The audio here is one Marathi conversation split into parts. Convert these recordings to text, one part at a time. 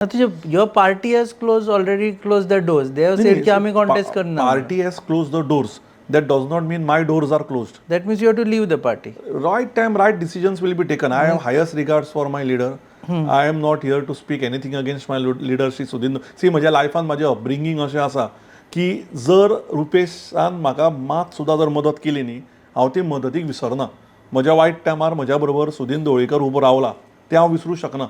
Your party has already closed the doors. They have said कि आम्ही contest करणार. Party has closed the doors. That does not mean my doors are closed. That means you have to leave the party. Right time, right decisions will be taken. I have highest regards for my leader. I am not here to speak anything against my leader, Shri Sudhinder. See, माझ्या लायफान माझे अपब्रिंगींग अशें आसा की जर रुपेशान म्हाका मात सुद्दां जर मदत केली न्ही, हांव ती मदतीक विसरना. म्हज्या वायट टायमार म्हज्या बरोबर सुदीन ढवळीकर उबो रावला तें हांव विसरूं शकना.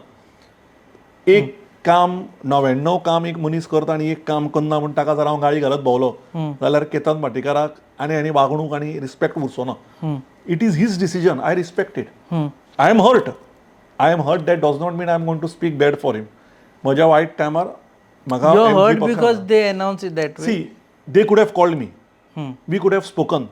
एक काम 99 काम एक मनीस करता आनी एक काम करना म्हण ताका जर हांव गाळी घालत भोंवलो जाल्यार केतन भाटीकाराक आनी वागणूक आनी रिस्पेक्ट उरचो ना. It is his decision. I respect it. I am hurt. That does not mean I am going to speak bad for him. म्हज्या वायट टायमार म्हाका You're hurt because they announced it that way. See, they could have called me. We could have spoken.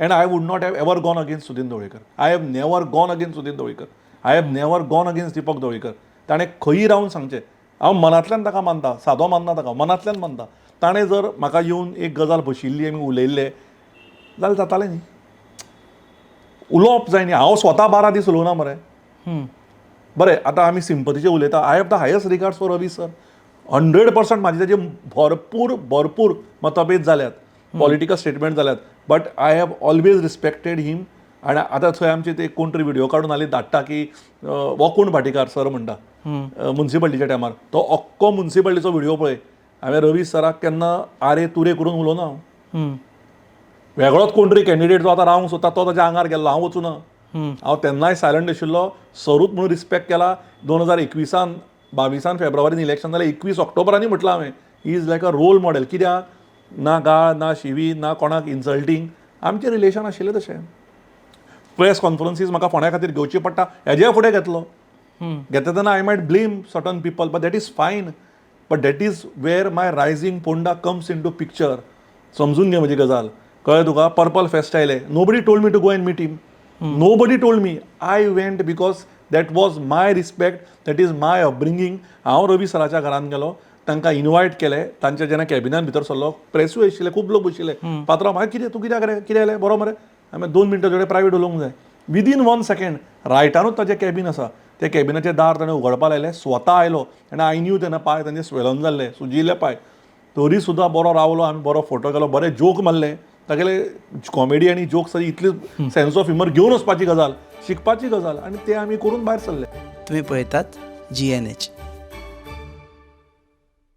And I would not have ever gone against Sudhin Dholekar. I have never gone against Sudhin Dholekar. I have never gone against Deepak Dholekar. ताणें खंयी रावन सांगचें. हांव मनांतल्यान ताका मानता, सादो मानना ताका, मनांतल्यान मानता. ताणें जर म्हाका येवन एक गजाल बशिल्ली आमी उलयल्ले जाल्यार जातालें न्ही. उलोवप जाय न्ही. हांव स्वता 12 दीस उलोवना मरे. बरें, आतां आमी सिंपथीचें उलयता. I have the highest regards for Ravi sir. 100% म्हाजे ताजे भरपूर मतभेद जाल्यात, पॉलिटिकल स्टेटमेंट जाल्यात, but I have always respected him. आनी आतां थंय आमचे ते कोण तरी व्हिडिओ काडून आली धाडटा की हो कोण भाटीकार सर म्हणटा मुन्सिपाल्टीच्या टायमार, तो अख्खो मुन्सिपाल्टीचो व्हिडिओ पळय. हांवें रवी सराक केन्ना आरे तुरे करून उलोवना हांव. वेगळोच कोण तरी कॅन्डिडेट जो आतां रावंक सोदता तो ताच्या आंगार गेल्लो, हांव वचूना. हांव तेन्नाय सायलंट आशिल्लो. सरूच म्हणून रिस्पेक्ट केला. 2021 22 फेब्रुवारीन इलेक्शन जालें. 21 ऑक्टोबरांनी म्हटलं हांवें he is like a role model. कित्याक ना गाळ ना शिवी ना कोणाक इन्सल्टींग. आमचें रिलेशन आशिल्लें तशें. प्रेस कॉन्फरन्सीस म्हाका फोंड्या खातीर घेवची पडटा, हेजे फुडें घेतलो. घेता तेन्ना I might blame certain people, but that is fine. But that is where my rising Ponda comes into picture. समजून घे म्हजी गजाल. कळ्ळें तुका? पर्पल फेस्ट आयलें. Nobody told me to go and meet him. Nobody told me. I went because that was my respect. That is my upbringing. हांव रवी सराच्या घरान गेलो, तांकां इनवायट केलें. तांच्या जेन्ना कॅबिनान भितर सरलो, प्रेसूय आशिल्ले, खूब लोक बशिल्ले. पात्रांव म्हाका कितें तूं कित्याक रे कितें जालें बरो मरे. हांवें 2 मिनटां जोडे प्रायवेट उलोवंक जाय. विदीन 1 सेकंड रायटानूच ताचें कॅबिन आसा. त्या कॅबिनाचें दार ताणें उगडपा लायलें. स्वता आयलो आनी आय न्यू तेन्ना पांय तांचे स्वेलन जाल्ले, सुजिल्ले पांय. तरी सुद्दां बरो रावलो. आमी बरो फोटो केलो, बरें जोक मारले. तागेले कॉमेडी आनी jokes Italy sense of humour घेवन वचपाची गजाल, शिकपाची गजाल, आनी ते आमी करून भायर सरले. तुम्ही पळयतात GNH.